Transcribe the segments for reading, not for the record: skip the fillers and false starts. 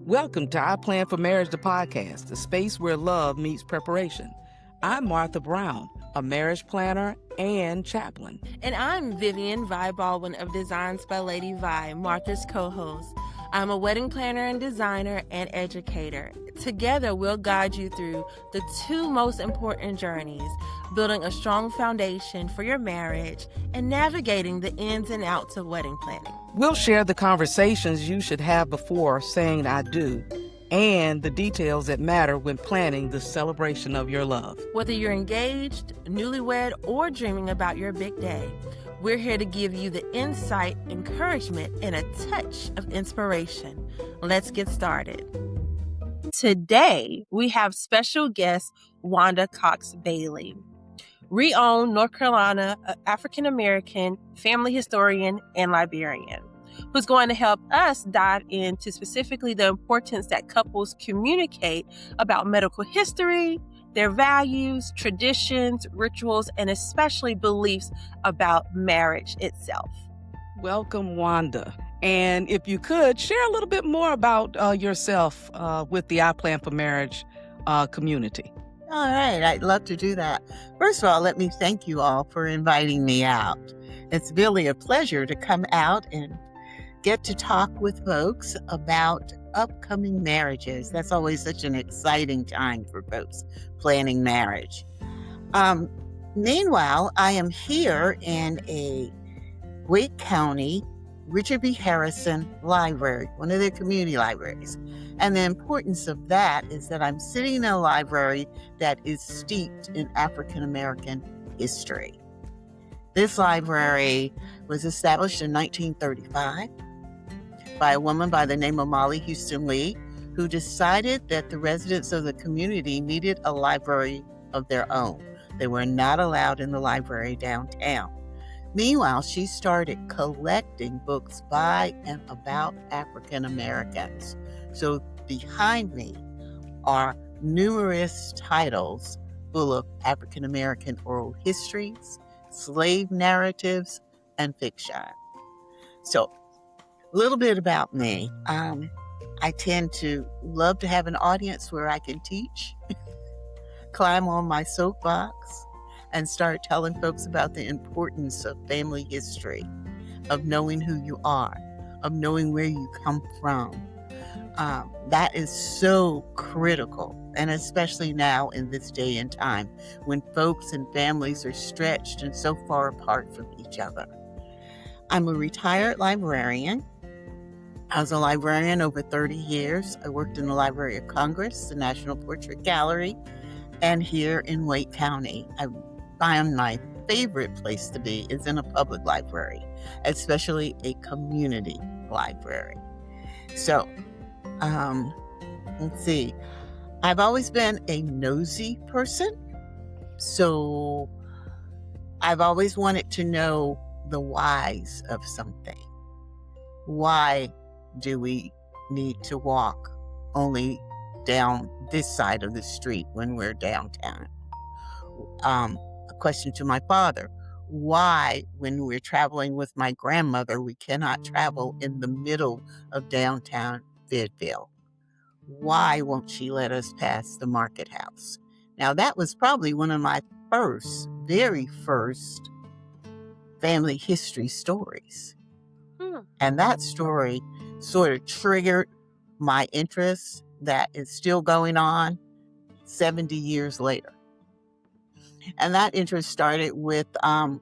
Welcome to I Plan for Marriage, the podcast, the space where love meets preparation. I'm Martha Brown, a marriage planner and chaplain. And I'm Vivian Vye Baldwin of Designs by Lady Vye, Martha's co-host. I'm a wedding planner and designer and educator. Together, we'll guide you through the two most important journeys, building a strong foundation for your marriage and navigating the ins and outs of wedding planning. We'll share the conversations you should have before saying I do and the details that matter when planning the celebration of your love. Whether you're engaged, newlywed, or dreaming about your big day, we're here to give you the insight, encouragement, and a touch of inspiration. Let's get started. Today, we have special guest Wanda Cox-Bailey, renowned North Carolina African-American family historian and librarian, who's going to help us dive into specifically the importance that couples communicate about medical history, their values, traditions, rituals, and especially beliefs about marriage itself. Welcome, Wanda. And if you could, share a little bit more about yourself with the I Plan for Marriage community. All right, I'd love to do that. First of all, let me thank you all for inviting me out. It's really a pleasure to come out and get to talk with folks about upcoming marriages. That's always such an exciting time for folks planning marriage. Meanwhile, I am here in a Wake County Richard B. Harrison Library, one of their community libraries. And the importance of that is that I'm sitting in a library that is steeped in African American history. This library was established in 1935 by a woman by the name of Molly Houston Lee, who decided that the residents of the community needed a library of their own. They were not allowed in the library downtown. Meanwhile, she started collecting books by and about African Americans. So behind me are numerous titles full of African American oral histories, slave narratives, and fiction. So a little bit about me. I tend to love to have an audience where I can teach, climb on my soapbox, and start telling folks about the importance of family history, of knowing who you are, of knowing where you come from. That is so critical, and especially now in this day and time when folks and families are stretched and so far apart from each other. I'm a retired librarian. I was a librarian over 30 years. I worked in the Library of Congress, the National Portrait Gallery, and here in Wake County. I find my favorite place to be is in a public library, especially a community library. So, let's see. I've always been a nosy person, so I've always wanted to know the whys of something. Why do we need to walk only down this side of the street when we're downtown? A question to my father: why, when we're traveling with my grandmother, we cannot travel in the middle of downtown Fayetteville? Why won't she let us pass the market house? Now, that was probably one of my very first family history stories. And that story sort of triggered my interest that is still going on 70 years later. And that interest started with,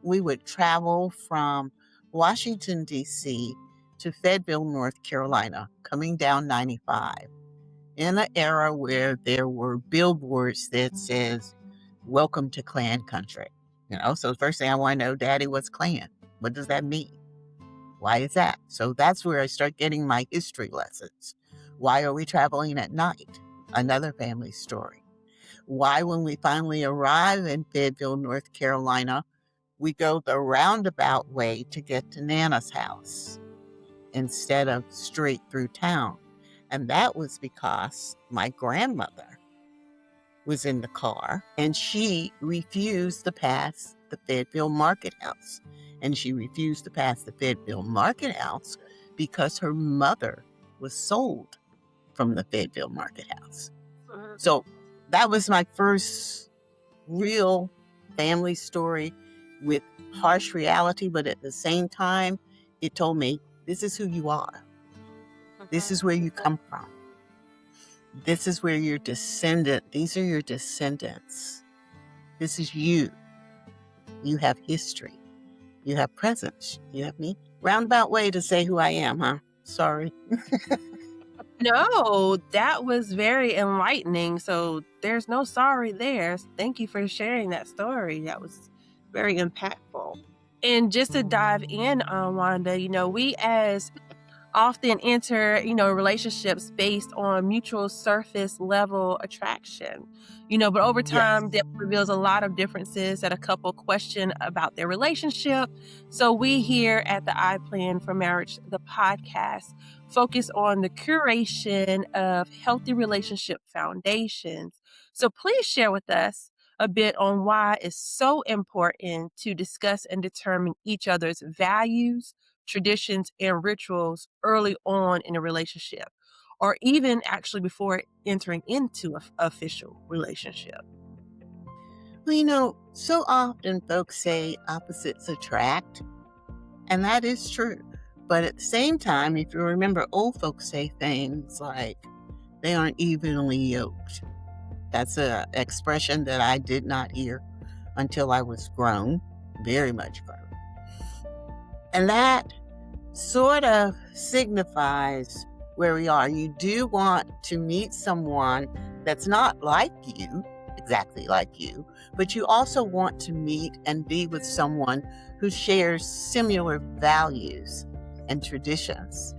we would travel from Washington, D.C. to Fayetteville, North Carolina, coming down 95, in an era where there were billboards that says, "Welcome to Klan Country." So the first thing I want to know, Daddy, what's Klan? What does that mean? Why is that? So that's where I start getting my history lessons. Why are we traveling at night? Another family story. Why, when we finally arrive in Fayetteville, North Carolina, we go the roundabout way to get to Nana's house instead of straight through town. And that was because my grandmother was in the car and she refused to pass the Fayetteville Market House. And she refused to pass the Fayetteville Market House because her mother was sold from the Fayetteville Market House. So that was my first real family story with harsh reality, but at the same time, it told me, this is who you are. This is where you come from. This is where your descendant, these are your descendants. This is you. You have history. You have presence. You have me. Roundabout way to say who I am, huh? Sorry. No, that was very enlightening. So there's no sorry there. Thank you for sharing that story. That was very impactful. And just to dive in on Wanda, we as often enter, relationships based on mutual surface level attraction, but over time, that reveals a lot of differences that a couple question about their relationship. So we here at the I Plan for Marriage, the podcast, focus on the curation of healthy relationship foundations. So please share with us a bit on why it's so important to discuss and determine each other's values, traditions, and rituals early on in a relationship, or even actually before entering into an official relationship. Well, so often folks say opposites attract, and that is true. But at the same time, if you remember, old folks say things like they aren't evenly yoked. That's an expression that I did not hear until I was grown, very much grown. And that sort of signifies where we are. You do want to meet someone that's not like you, exactly like you, but you also want to meet and be with someone who shares similar values and traditions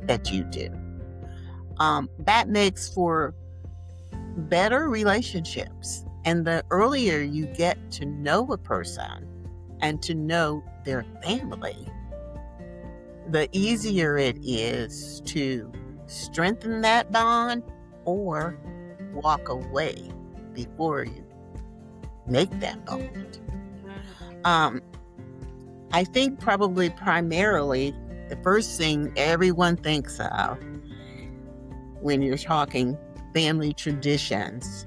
that you do. That makes for better relationships. And the earlier you get to know a person and to know their family, the easier it is to strengthen that bond or walk away before you make that bond. I think probably primarily the first thing everyone thinks of when you're talking family traditions,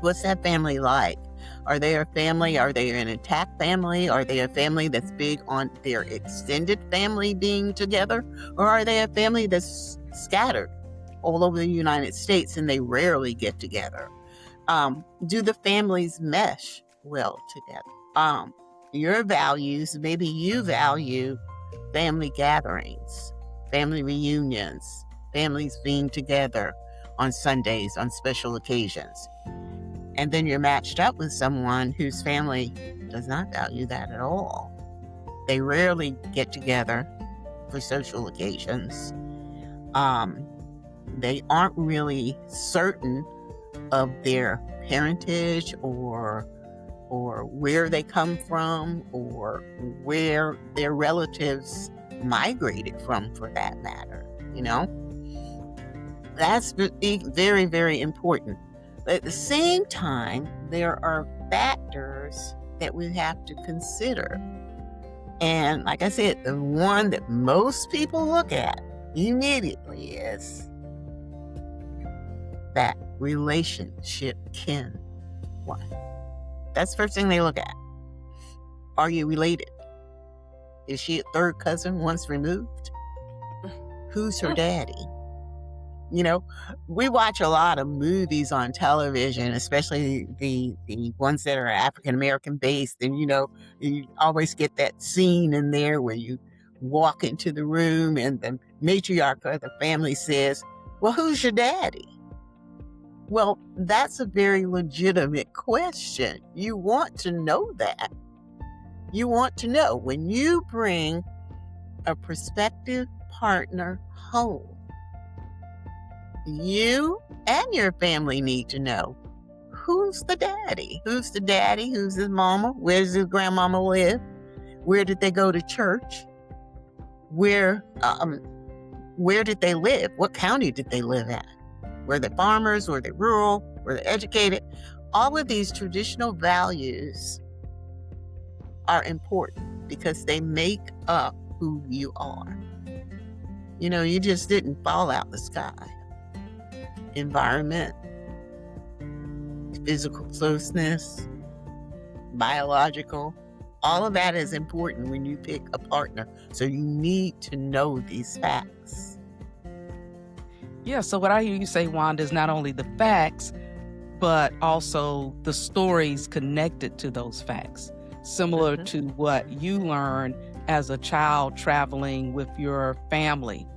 what's that family like? Are they a family? Are they an intact family? Are they a family that's big on their extended family being together? Or are they a family that's scattered all over the United States and they rarely get together? Do the families mesh well together? Your values, maybe you value family gatherings, family reunions, families being together on Sundays, on special occasions. And then you're matched up with someone whose family does not value that at all. They rarely get together for social occasions. They aren't really certain of their parentage or where they come from or where their relatives migrated from, for that matter. That's very, very important. But at the same time, there are factors that we have to consider. And like I said, the one that most people look at immediately is that relationship kin one. That's the first thing they look at. Are you related? Is she a third cousin once removed? Who's her daddy? We watch a lot of movies on television, especially the ones that are African American based. And, you always get that scene in there where you walk into the room and the matriarch of the family says, well, who's your daddy? Well, that's a very legitimate question. You want to know that. You want to know when you bring a prospective partner home, you and your family need to know who's the daddy. Who's the daddy? Who's his mama? Where does his grandmama live? Where did they go to church? Where did they live? What county did they live in? Were they farmers? Were they rural? Were they educated? All of these traditional values are important because they make up who you are. You just didn't fall out the sky. Environment, physical closeness, biological, all of that is important when you pick a partner. So you need to know these facts. Yeah, so what I hear you say, Wanda, is not only the facts, but also the stories connected to those facts, similar to what you learned as a child traveling with your family,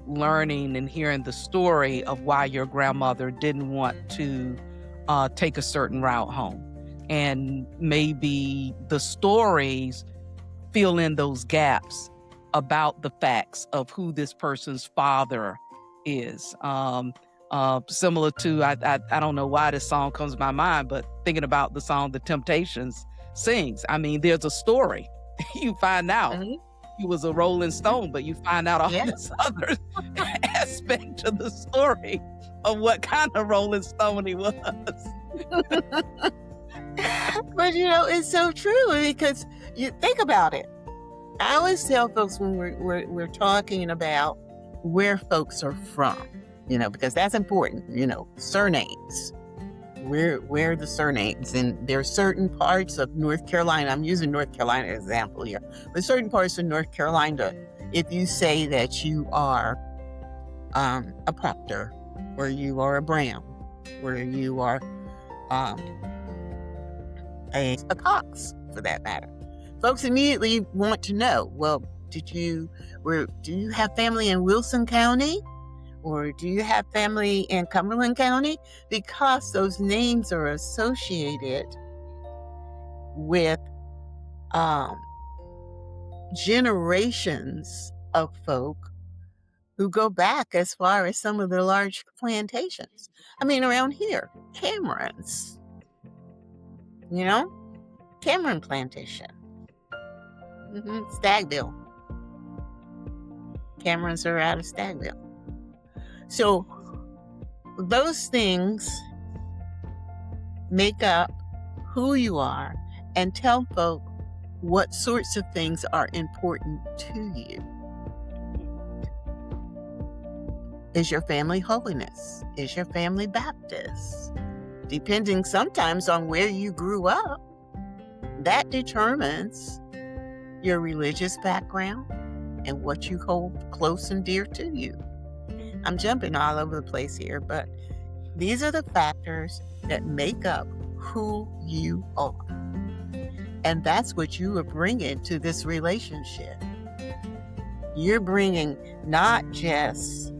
learning and hearing the story of why your grandmother didn't want to take a certain route home. And maybe the stories fill in those gaps about the facts of who this person's father is. Similar to, I don't know why this song comes to my mind, but thinking about the song The Temptations sings. I mean, there's a story. You find out he was a Rolling Stone, but you find out all this other aspect of the story of what kind of Rolling Stone he was. But it's so true, because you think about it. I always tell folks when we're talking about where folks are from, because that's important, surnames. Where are the surnames? And there are certain parts of North Carolina. I'm using North Carolina as an example here. There's certain parts of North Carolina, if you say that you are a Proctor, or you are a Brown, or you are a Cox, for that matter, folks immediately want to know, well, do you have family in Wilson County? Or do you have family in Cumberland County? Because those names are associated with generations of folk who go back as far as some of the large plantations. I mean, around here, Camerons, Cameron Plantation, Stagville. Camerons are out of Stagville. So those things make up who you are, and tell folk what sorts of things are important to you. Is your family holiness? Is your family Baptist? Depending sometimes on where you grew up, that determines your religious background and what you hold close and dear to you. I'm jumping all over the place here, but these are the factors that make up who you are. And that's what you are bringing to this relationship. You're bringing not just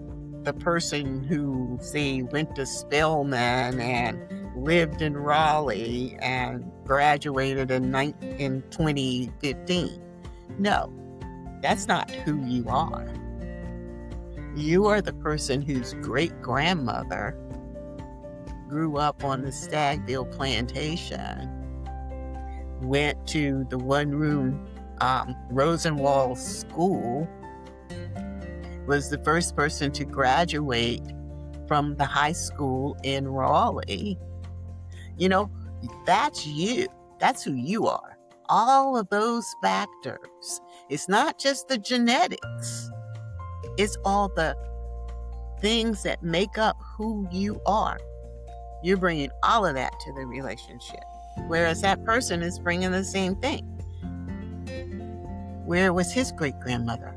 the person who, say, went to Spelman and lived in Raleigh and graduated in 2015. No, that's not who you are. You are the person whose great-grandmother grew up on the Stagville plantation, went to the one-room Rosenwald School, was the first person to graduate from the high school in Raleigh. That's you. That's who you are. All of those factors. It's not just the genetics. It's all the things that make up who you are. You're bringing all of that to the relationship, whereas that person is bringing the same thing. Where was his great-grandmother?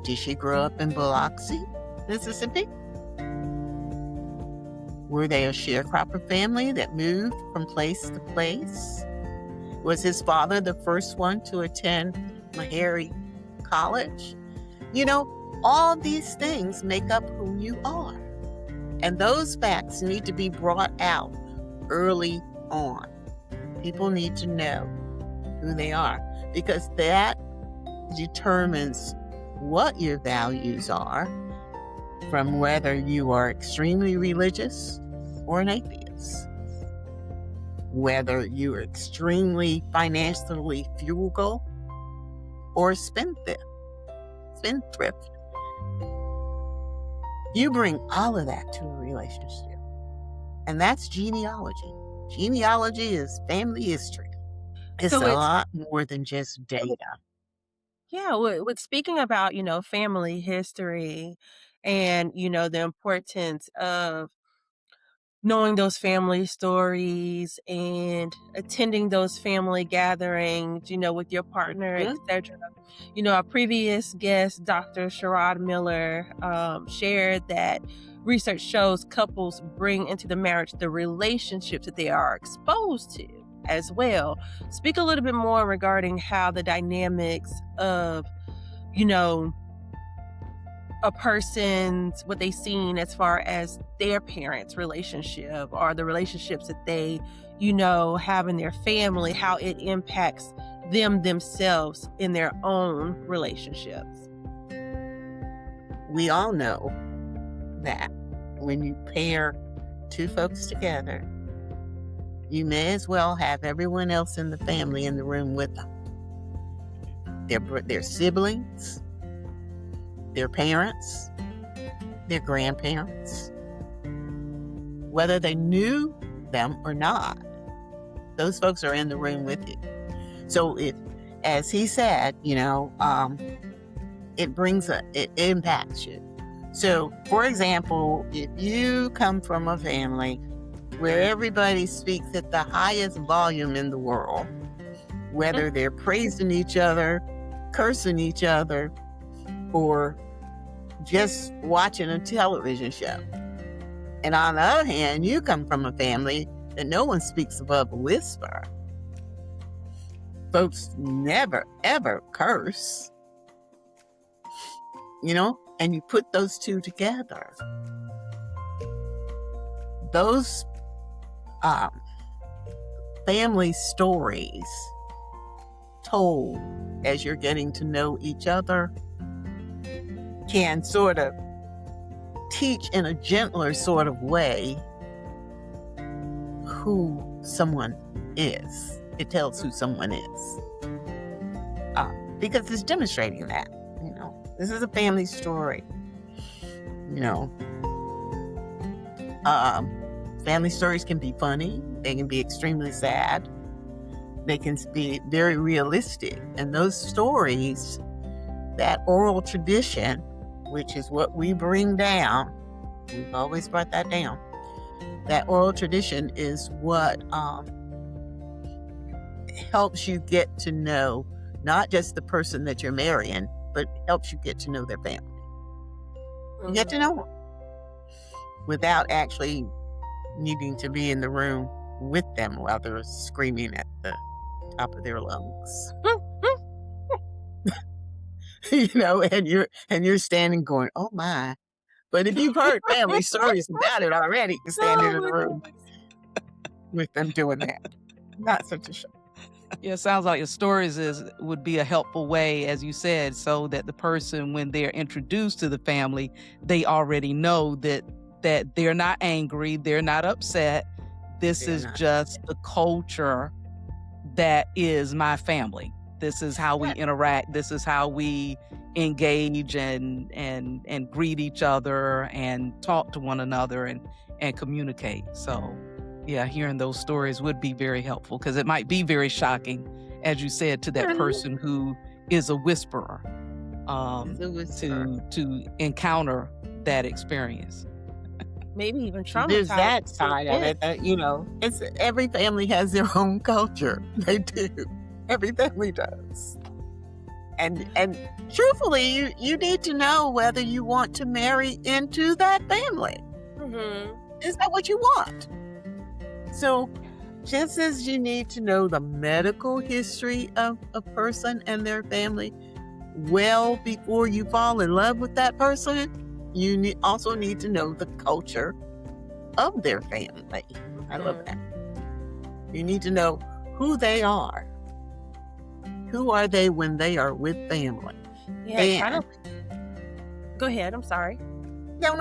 Did she grow up in Biloxi, Mississippi? Were they a sharecropper family that moved from place to place? Was his father the first one to attend Meharry College? All these things make up who you are. And those facts need to be brought out early on. People need to know who they are, because that determines what your values are, from whether you are extremely religious or an atheist, whether you are extremely financially frugal or spendthrift. You bring all of that to a relationship. And that's genealogy. Genealogy is family history. It's a lot more than just data. Yeah, with speaking about, family history and, the importance of knowing those family stories and attending those family gatherings, with your partner, Mhm. etc. A previous guest, Dr. Sherrod Miller, shared that research shows couples bring into the marriage the relationships that they are exposed to as well. Speak a little bit more regarding how the dynamics of, you know, a person's what they seen as far as their parents' relationship or the relationships that they, have in their family, how it impacts them themselves in their own relationships. We all know that when you pair two folks together, you may as well have everyone else in the family in the room with them. Their siblings, their parents, their grandparents, whether they knew them or not, those folks are in the room with you. So as he said, it impacts you. So, for example, if you come from a family where everybody speaks at the highest volume in the world, whether they're praising each other, cursing each other, or just watching a television show. And on the other hand, you come from a family that no one speaks above a whisper. Folks never, ever curse. And you put those two together. Those family stories told as you're getting to know each other can sort of teach in a gentler sort of way who someone is. It tells who someone is. Because it's demonstrating that. This is a family story. Family stories can be funny. They can be extremely sad. They can be very realistic. And those stories, that oral tradition, which is what we bring down, we've always brought that down. That oral tradition is what helps you get to know not just the person that you're marrying, but helps you get to know their family. You get to know them without actually needing to be in the room with them while they're screaming at the top of their lungs. And you're standing going, oh my. But if you've heard family stories about it already, you're standing in the room with them doing that. Not such a shock. Yeah, it sounds like your stories would be a helpful way, as you said, so that the person, when they're introduced to the family, they already know that they're not angry, they're not upset. This is just the culture that is my family. This is how we interact. This is how we engage and greet each other and talk to one another and communicate. So yeah, hearing those stories would be very helpful because it might be very shocking, as you said, to that person who is a whisperer, to encounter that experience. Maybe even traumatized. There's that side of it that, it's every family has their own culture. They do. Every family does. And truthfully, you need to know whether you want to marry into that family. Mm-hmm. Is that what you want? So just as you need to know the medical history of a person and their family well before you fall in love with that person, you also need to know the culture of their family. I love that. You need to know who they are. Who are they when they are with family? Yeah, Go ahead, I'm sorry. No.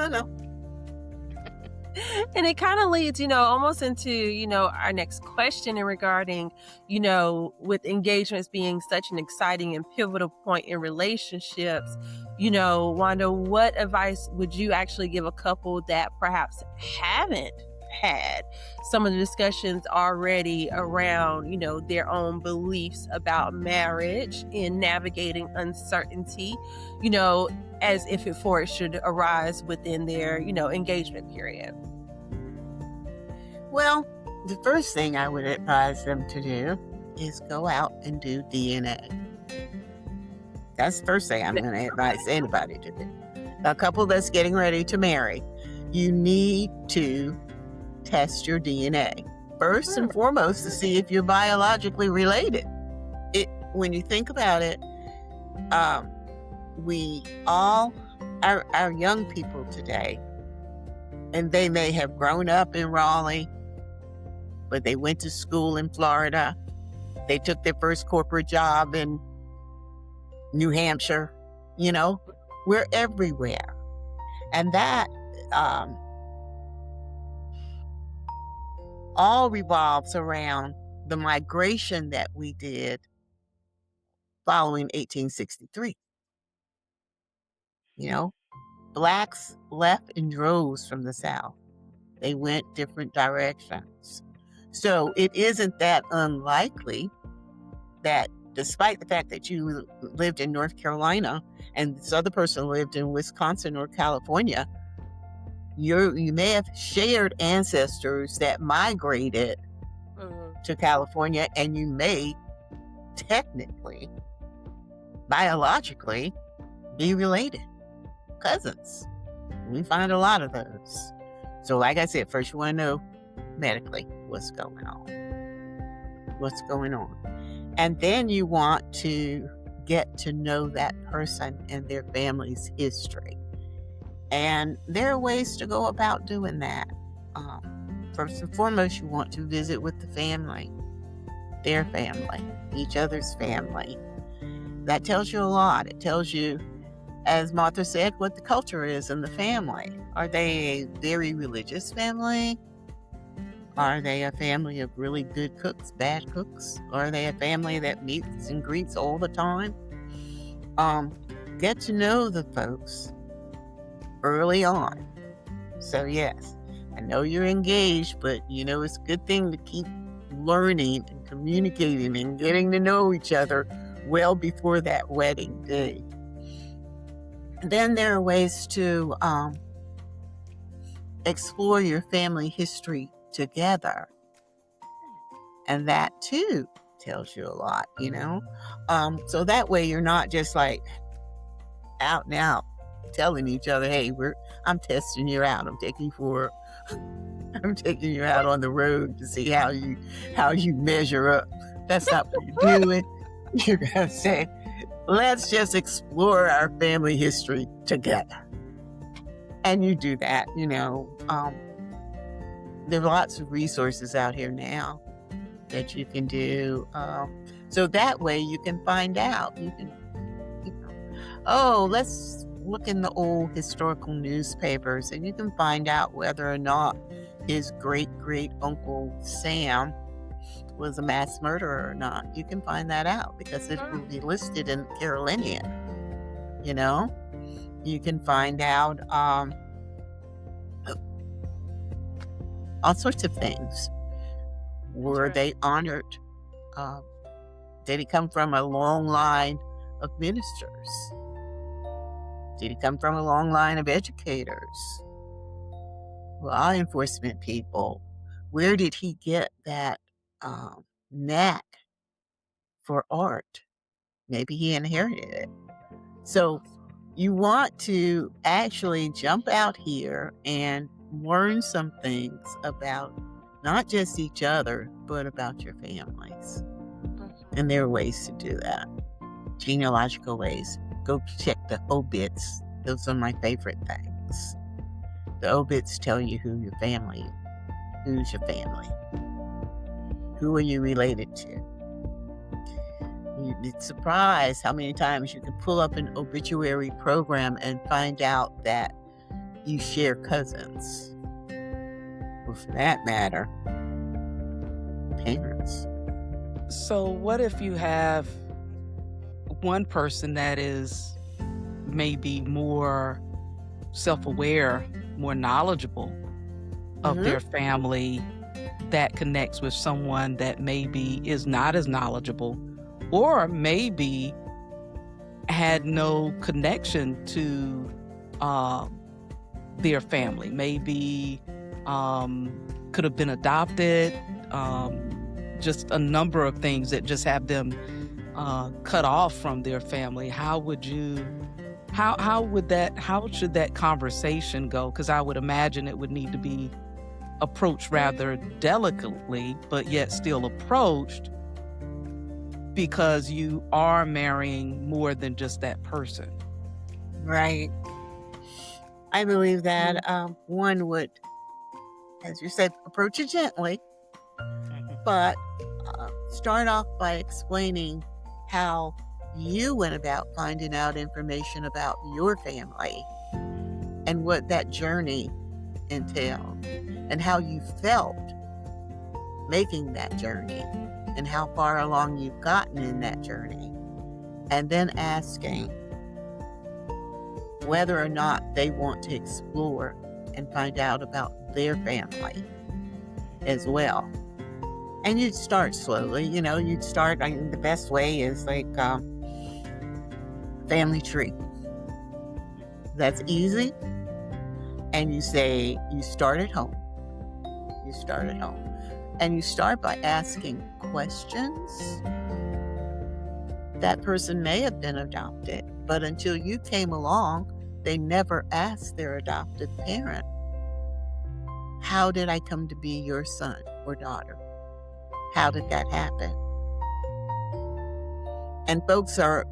And it kind of leads, almost into, our next question in regarding, with engagements being such an exciting and pivotal point in relationships, Wanda, what advice would you actually give a couple that perhaps haven't had some of the discussions already around, their own beliefs about marriage and navigating uncertainty, as if it should arise within their, engagement period? Well, the first thing I would advise them to do is go out and do DNA. That's the first thing I'm going to advise anybody to do. A couple that's getting ready to marry, you need to test your DNA. First and foremost, to see if you're biologically related. When you think about it, we all, our young people today, and they may have grown up in Raleigh, but they went to school in Florida. They took their first corporate job in New Hampshire. We're everywhere. And that all revolves around the migration that we did following 1863. Blacks left in droves from the South. They went different directions. So it isn't that unlikely that despite the fact that you lived in North Carolina and this other person lived in Wisconsin or California, you may have shared ancestors that migrated to California, and you may technically, biologically, be related. Cousins. We find a lot of those. So like I said, first you want to know medically what's going on. And then you want to get to know that person and their family's history. And there are ways to go about doing that. First and foremost, you want to visit with the family, their family, each other's family. That tells you a lot. It tells you, as Martha said, what the culture is in the family. Are they a very religious family? Are they a family of really good cooks, bad cooks? Or are they a family that meets and greets all the time? Get to know the folks early on. So yes, I know you're engaged, but it's a good thing to keep learning and communicating and getting to know each other well before that wedding day. Then there are ways to explore your family history together. And that too tells you a lot, So that way you're not just like out and out telling each other, hey, I'm testing you out. I'm taking you out on the road to see how you measure up. That's not what you're doing. You're gonna say, let's just explore our family history together. And you do that, there are lots of resources out here now that you can do. So that way you can find out. You can, let's look in the old historical newspapers and you can find out whether or not his great-great-uncle Sam was a mass murderer or not. You can find that out because it will be listed in the Carolinian. You can find out all sorts of things. Were they honored? Did he come from a long line of ministers? Did he come from a long line of educators? Law enforcement people? Where did he get that knack for art? Maybe he inherited it. So you want to actually jump out here and learn some things about not just each other, but about your families. And there are ways to do that. Genealogical ways. Go check the obits. Those are my favorite things. The obits tell you who's your family. Who are you related to? You'd be surprised how many times you can pull up an obituary program and find out that you share cousins. Or for that matter, parents. So what if you have one person that is maybe more self-aware, more knowledgeable, of Mm-hmm. their family that connects with someone that maybe is not as knowledgeable or maybe had no connection to um, their family. Maybe could have been adopted, just a number of things that just have them cut off from their family. How should that conversation go? Because I would imagine it would need to be approached rather delicately, but yet still approached because you are marrying more than just that person. Right. I believe that one would, as you said, approach it gently, but start off by explaining how you went about finding out information about your family and what that journey entailed and how you felt making that journey and how far along you've gotten in that journey. And then asking whether or not they want to explore and find out about their family as well. And you'd start slowly, you'd start, the best way is like family tree. That's easy. And you say, you start at home. You start at home. And you start by asking questions. That person may have been adopted, but until you came along, they never asked their adopted parent, how did I come to be your son or daughter? How did that happen? And folks are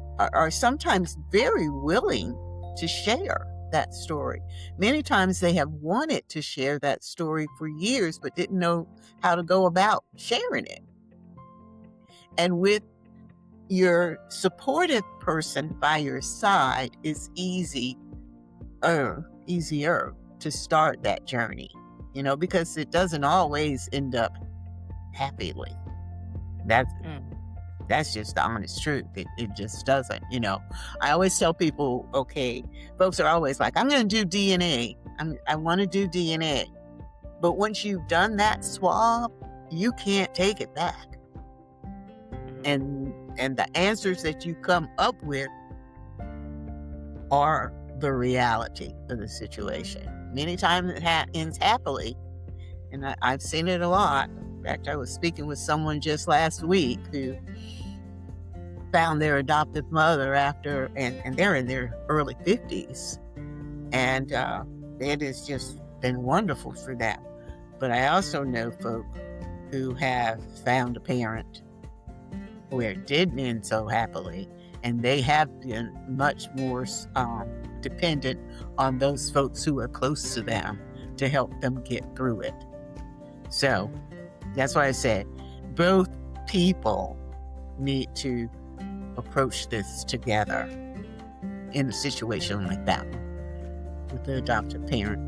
sometimes very willing to share that story. Many times they have wanted to share that story for years, but didn't know how to go about sharing it. And with your supportive person by your side, it's easier to start that journey, because it doesn't always end up happily. That's just the honest truth. It just doesn't, I always tell people, okay, folks are always like, I'm going to do DNA. I want to do DNA. But once you've done that swab, you can't take it back. And the answers that you come up with are the reality of the situation. Many times it ends happily. And I've seen it a lot. In fact, I was speaking with someone just last week who found their adoptive mother after, and they're in their early 50s. And it has just been wonderful for them. But I also know folk who have found a parent where it didn't end so happily, and they have been much more dependent on those folks who are close to them to help them get through it. So that's why I said both people need to approach this together in a situation like that with the adoptive parent,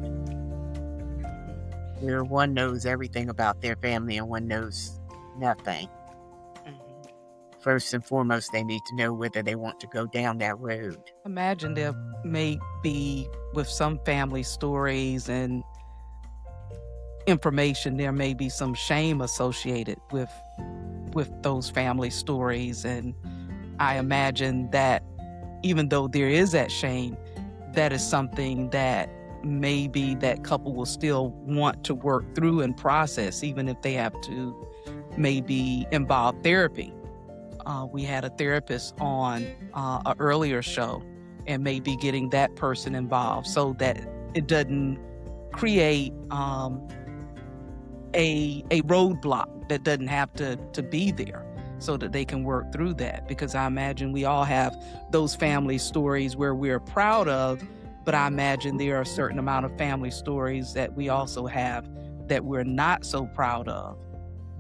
where one knows everything about their family and one knows nothing. First and foremost, they need to know whether they want to go down that road. Imagine there may be, with some family stories and information, there may be some shame associated with those family stories. And I imagine that even though there is that shame, that is something that maybe that couple will still want to work through and process, even if they have to maybe involve therapy. We had a therapist on an earlier show, and maybe getting that person involved so that it doesn't create a roadblock that doesn't have to be there, so that they can work through that. Because I imagine we all have those family stories where we're proud of, but I imagine there are a certain amount of family stories that we also have that we're not so proud of,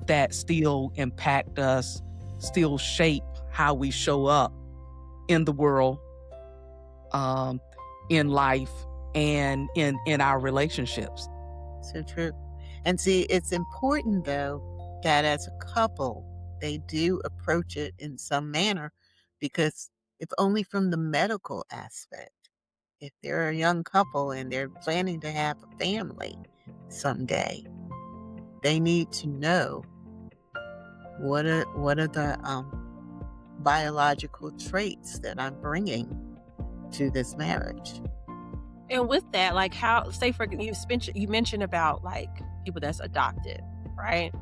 that still impact us, still shape how we show up in the world, in life, and in our relationships. So true. And see, it's important, though, that as a couple, they do approach it in some manner, because if only from the medical aspect, if they're a young couple and they're planning to have a family, someday, they need to know what are the biological traits that I'm bringing to this marriage. And with that, like, how, say for you mentioned about like people that's adopted, right?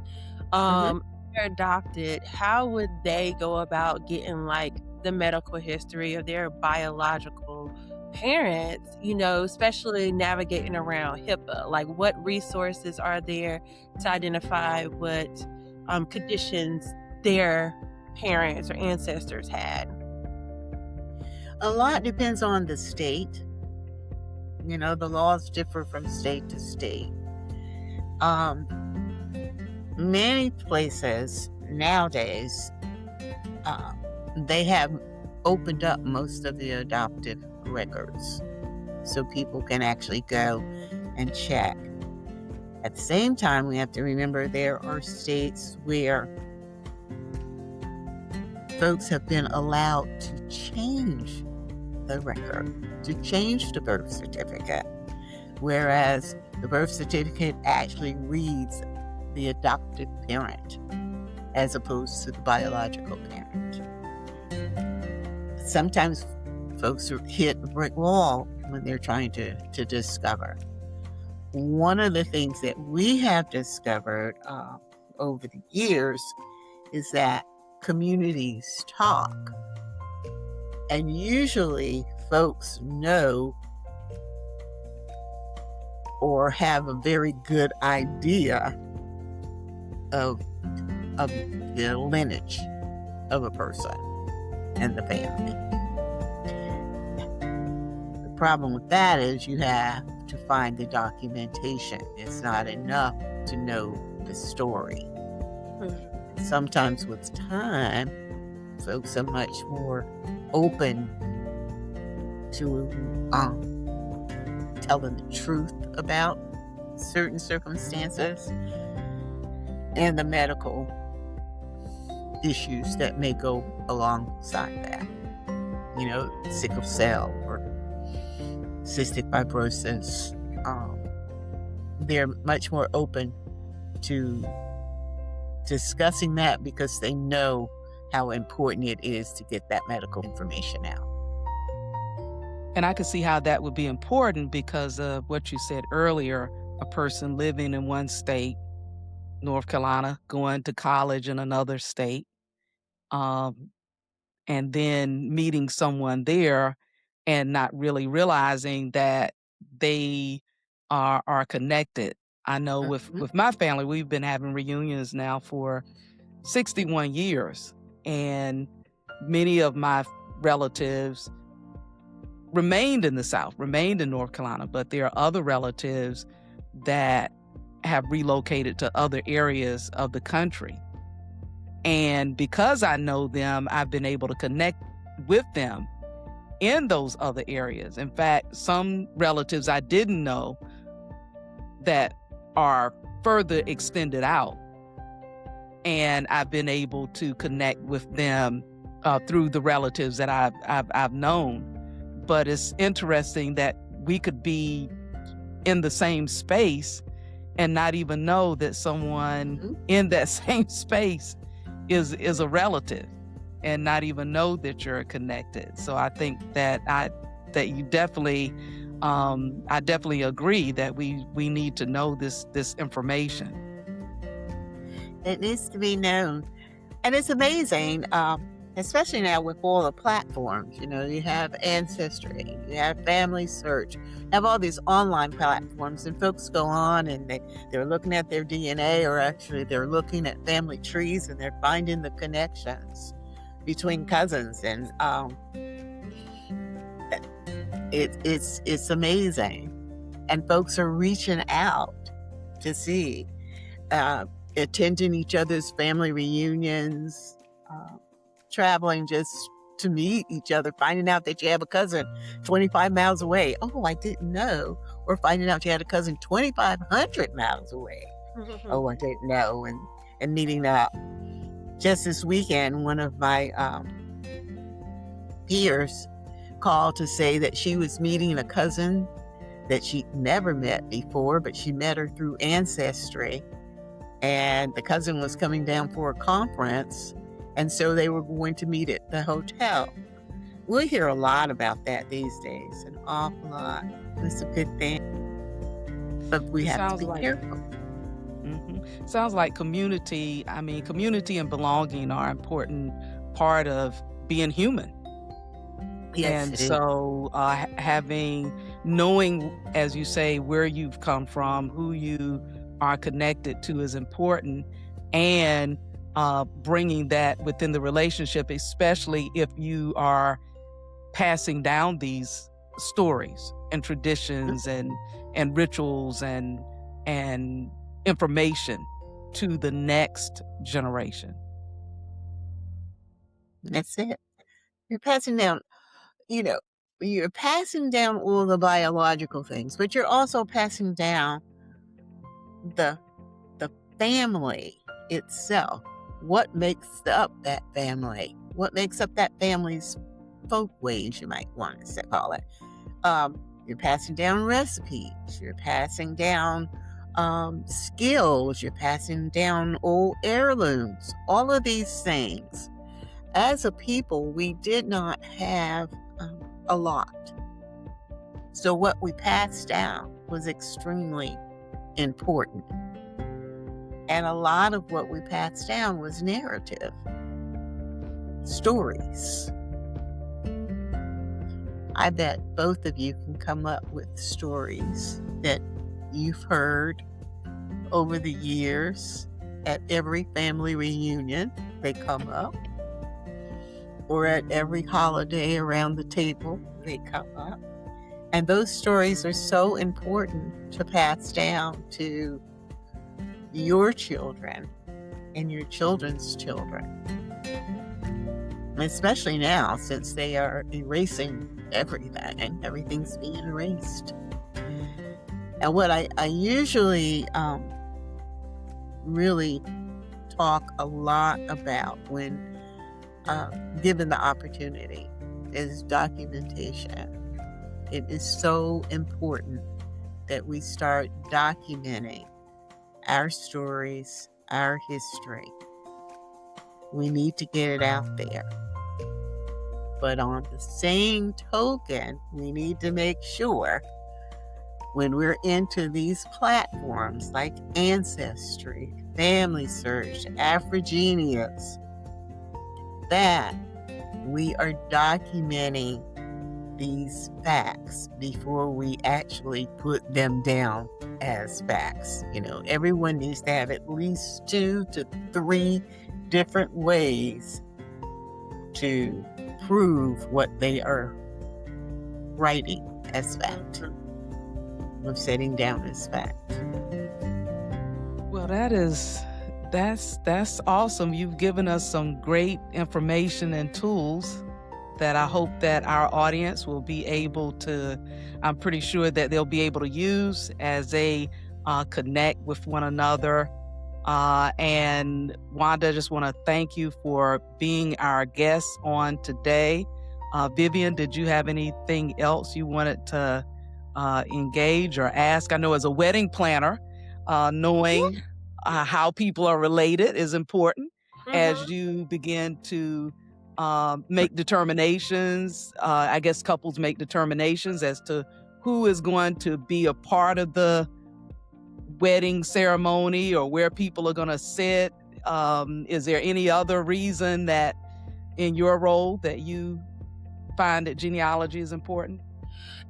Mm-hmm. If they're adopted, how would they go about getting like the medical history of their biological parents, especially navigating around HIPAA? Like, what resources are there to identify what conditions their parents or ancestors had? A lot depends on the state. The laws differ from state to state. Many places nowadays, they have opened up most of the adoptive records so people can actually go and check. At the same time, we have to remember there are states where folks have been allowed to change the record, to change the birth certificate, whereas the birth certificate actually reads the adoptive parent as opposed to the biological parent. Sometimes folks hit a brick wall when they're trying to discover. One of the things that we have discovered over the years is that communities talk. And usually folks know or have a very good idea of the lineage of a person and the family. The problem with that is you have to find the documentation. It's not enough to know the story. Sometimes with time, folks are much more open to telling the truth about certain circumstances and the medical issues that may go alongside that. Sickle cell or cystic fibrosis. They're much more open to discussing that because they know how important it is to get that medical information out. And I could see how that would be important because of what you said earlier, a person living in one state, North Carolina, going to college in another state, and then meeting someone there and not really realizing that they are connected. I know with my family, we've been having reunions now for 61 years, and many of my relatives remained in the South, remained in North Carolina, but there are other relatives that have relocated to other areas of the country. And because I know them, I've been able to connect with them in those other areas. In fact, some relatives I didn't know that are further extended out, and I've been able to connect with them through the relatives that I've known. But it's interesting that we could be in the same space and not even know that someone in that same space is a relative, and not even know that you're connected. So I think that you definitely, I definitely agree that we need to know this information. It needs to be known. And it's amazing, especially now with all the platforms. You have Ancestry, you have Family Search, you have all these online platforms, and folks go on and they're looking at their DNA, or actually they're looking at family trees, and they're finding the connections between cousins. And it's amazing. And folks are reaching out to see, attending each other's family reunions, traveling just to meet each other, finding out that you have a cousin 25 miles away. Oh, I didn't know. Or finding out you had a cousin 2,500 miles away. Oh, I didn't know. And meeting up. Just this weekend, one of my peers called to say that she was meeting a cousin that she'd never met before, but she met her through Ancestry. And the cousin was coming down for a conference, and so they were going to meet at the hotel. We hear a lot about that these days, an awful lot. It's a good thing, but we have to be careful. Sounds like community and belonging are an important part of being human. Yes, And it is. so knowing, as you say, where you've come from, who you are connected to is important, and bringing that within the relationship, especially if you are passing down these stories and traditions and rituals and information to the next generation. That's it. You're passing down, you're passing down all the biological things, but you're also passing down the family itself. What makes up that family? What makes up that family's folkways, you might want to call it. You're passing down recipes. You're passing down skills. You're passing down old heirlooms. All of these things. As a people, we did not have a lot. So what we passed down was extremely important. And a lot of what we passed down was narrative, stories. I bet both of you can come up with stories that you've heard over the years at every family reunion. They come up. Or at every holiday around the table, they come up. And those stories are so important to pass down to your children and your children's children. Especially now, since they are erasing everything. Everything's being erased. And what I usually really talk a lot about when given the opportunity is documentation. It is so important that we start documenting our stories, our history. We need to get it out there. But on the same token, we need to make sure when we're into these platforms like Ancestry, Family Search, Afrogenius, that we are documenting these facts before we actually put them down as facts. Everyone needs to have at least 2 to 3 different ways to prove what they are writing as fact, or setting down as fact. Well, that's awesome. You've given us some great information and tools that I hope that our audience will be able to, I'm pretty sure that they'll be able to use as they connect with one another. And Wanda, I just want to thank you for being our guest on today. Vivian, did you have anything else you wanted to engage or ask? I know as a wedding planner, knowing how people are related is important as you begin to make determinations. I guess couples make determinations as to who is going to be a part of the wedding ceremony or where people are going to sit. Is there any other reason that in your role that you find that genealogy is important?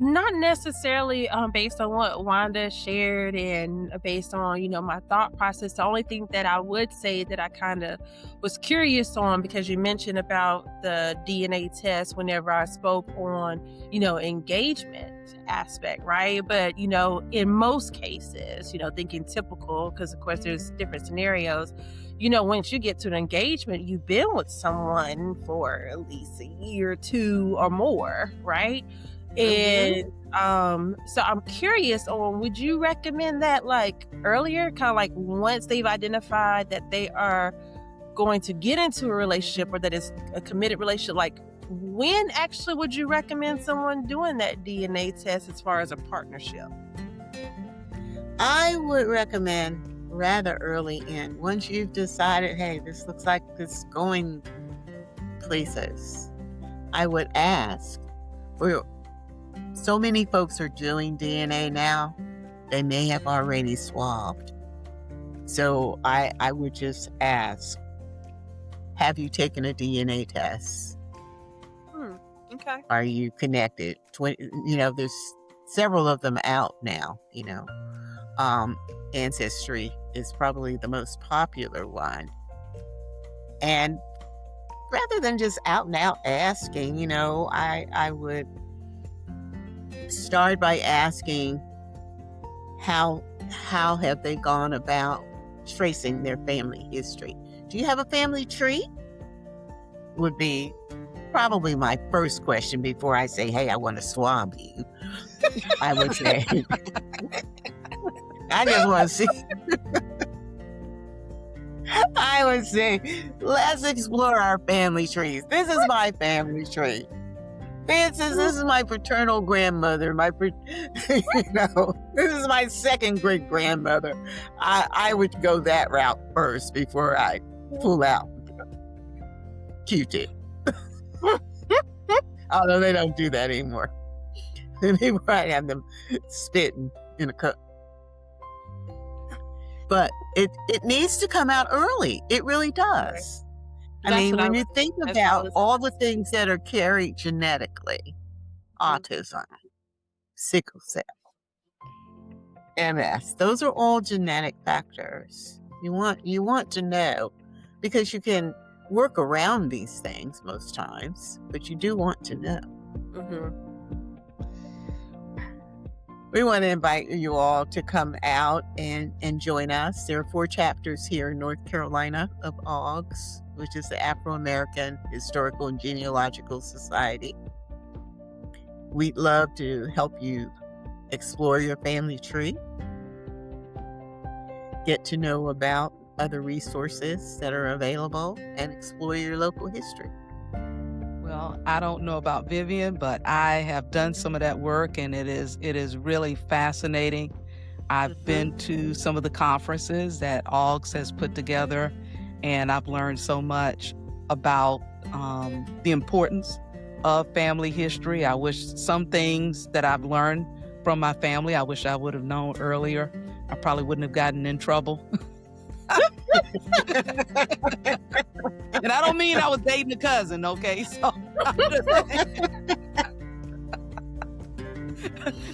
Not necessarily based on what Wanda shared and based on, my thought process. The only thing that I would say that I kind of was curious on, because you mentioned about the DNA test whenever I spoke on, engagement aspect, right? But, in most cases, thinking typical, because of course there's different scenarios, once you get to an engagement, you've been with someone for at least a year, 2 or more, right? And so I'm curious on, would you recommend that like earlier, kind of like once they've identified that they are going to get into a relationship or that it's a committed relationship, like when actually would you recommend someone doing that DNA test as far as a partnership? I would recommend rather early in. Once you've decided, hey, this looks like it's going places, I would ask. So many folks are doing DNA now, they may have already swabbed. So I would just ask, have you taken a DNA test? Okay. Are you connected? There's several of them out now, Ancestry is probably the most popular one. And rather than just out and out asking, I would start by asking how have they gone about tracing their family history. Do you have a family tree? Would be probably my first question before I say, hey, I want to swab you. I would say, I just want to see. I would say, let's explore our family trees. This is my family tree. This is my paternal grandmother. This is my second great grandmother. I would go that route first before I pull out Q-tip. Although they don't do that anymore. They might have them spitting in a cup. But it needs to come out early. It really does. Right. I mean, when you think about all the things that are carried genetically, autism, sickle cell, MS, those are all genetic factors. You want to know, because you can work around these things most times, but you do want to know. We want to invite you all to come out and join us. There are 4 chapters here in North Carolina of AUGS, which is the Afro-American Historical and Genealogical Society. We'd love to help you explore your family tree, get to know about other resources that are available, and explore your local history. Well, I don't know about Vivian, but I have done some of that work, and it is really fascinating. I've been to some of the conferences that AUGS has put together, and I've learned so much about the importance of family history. I wish some things that I've learned from my family, I wish I would have known earlier. I probably wouldn't have gotten in trouble. And I don't mean I was dating a cousin, okay? So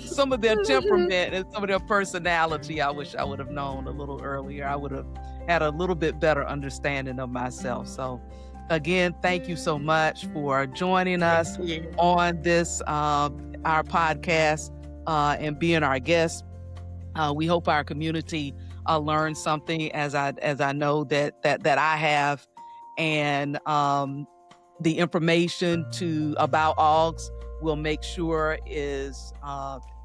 some of their temperament and some of their personality, I wish I would have known a little earlier. I would have had a little bit better understanding of myself. So again, thank you so much for joining us on this, our podcast, and being our guest. We hope our community learned something, as I know that I have, and the information about AUGS we'll make sure is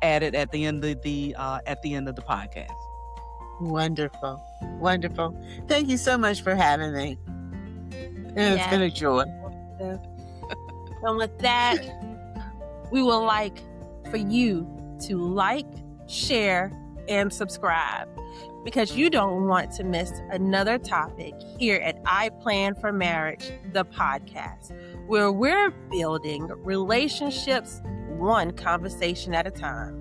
added at the end of the podcast. Wonderful. Thank you so much for having me. It's been a joy. And with that, we would like for you to like, share, and subscribe, because you don't want to miss another topic here at I Plan for Marriage, the podcast, where we're building relationships one conversation at a time.